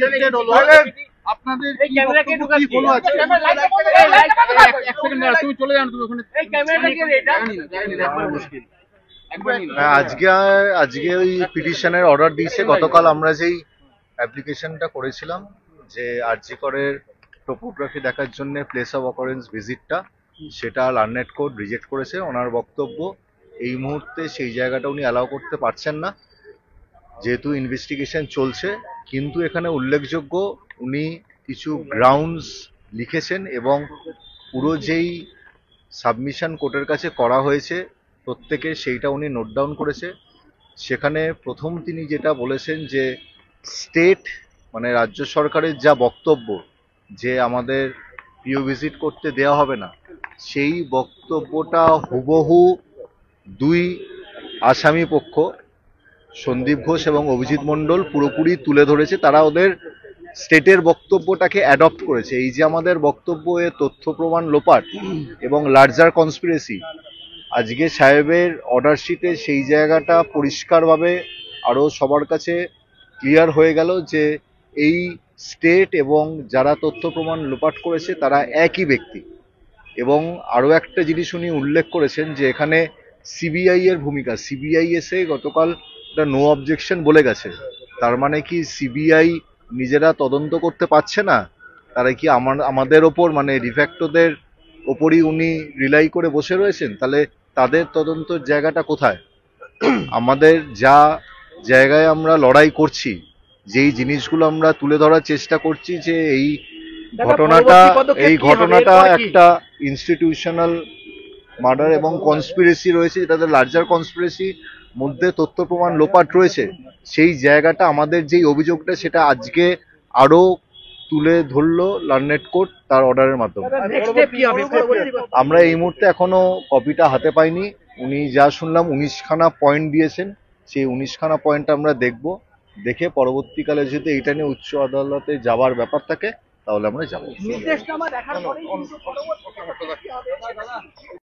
Rejected হলো, আপনাদের কি বক্তব্য কি হলো আজকে? এক সেকেন্ড দাঁড়াও, তুমি চলে যাও না, তুমি ওখানে এই ক্যামেরাটা কি এটা জানি না একবার মুশকিল একবার নিন। আজকে ওই পিটিশনের অর্ডার দিয়েছে। গতকাল আমরা যেই অ্যাপ্লিকেশনটা করেছিলাম যে আরজি করের টোপোগ্রাফি দেখার জন্য প্লেস অফ অকারেন্স ভিজিটটা, সেটা লার্নেড কোর্ট রিজেক্ট করেছে। ওনার বক্তব্য এই মুহূর্তে সেই জায়গাটা উনি অ্যালাউ করতে পারছেন না যেহেতু ইনভেস্টিগেশন চলছে। কিন্তু এখানে উল্লেখযোগ্য উনি কিছু গ্রাউন্ডস লিখেছেন এবং পুরো যেই সাবমিশন কোর্টের কাছে করা হয়েছে প্রত্যেকে সেইটা উনি নোট ডাউন করেছে। সেখানে প্রথম তিনি যেটা বলেছেন যে স্টেট মানে রাজ্য সরকারের যা বক্তব্য যে আমাদের পিও ভিজিট করতে দেওয়া হবে না, সেই বক্তব্যটা হুবহু দুই আসামি পক্ষ সন্দীপ ঘোষ এবং অভিজিৎ মণ্ডল পুরোপুরি তুলে ধরেছে। তারা ওদের স্টেটের বক্তব্যটাকে অ্যাডপ্ট করেছে। এই যে আমাদের বক্তব্য এ তথ্য প্রমাণ লোপাট এবং লার্জার কনস্পিরেসি, আজকে সাহেবের অর্ডার শিটে সেই জায়গাটা পরিষ্কারভাবে আরও সবার কাছে ক্লিয়ার হয়ে গেল যে এই স্টেট এবং যারা তথ্য প্রমাণ লোপাট করেছে তারা একই ব্যক্তি। এবং আরও একটা জিনিস উনি উল্লেখ করেছেন যে এখানে সিবিআই এর ভূমিকা। সিবিআই এসে গতকাল একটা নো অবজেকশন বলে গেছে। তার মানে কি সিবিআই নিজেরা তদন্ত করতে পারছে না? তারা কি আমাদের ওপর মানে ডিফ্যাক্টোদের ওপরই উনি রিলাই করে বসে রয়েছেন? তাহলে তাদের তদন্তের জায়গাটা কোথায়? আমাদের যা জায়গায় আমরা লড়াই করছি, যেই জিনিসগুলো আমরা তুলে ধরার চেষ্টা করছি যে এই ঘটনাটা একটা ইনস্টিটিউশনাল মার্ডার এবং কনস্পিরেসি রয়েছে, যেটাতে লার্জার কনস্পিরেসি মধ্যে তথ্য প্রমাণ লোপাট রয়েছে। সেই জায়গাটা আমাদের যেই অভিযোগটা সেটা আজকে আরো তুলে ধরলো লার্নেড কোর্ট তার অর্ডারের মাধ্যমে। আমরা এই মুহূর্তে এখনো কপিটা হাতে পাইনি। উনি যা শুনলাম 19খানা পয়েন্ট দিয়েছেন, সেই 19খানা পয়েন্ট আমরা দেখব। দেখে পরবর্তীকালে যদি এইটা নিয়ে উচ্চ আদালতে যাওয়ার ব্যাপার থাকে তাহলে আমরা যাবো।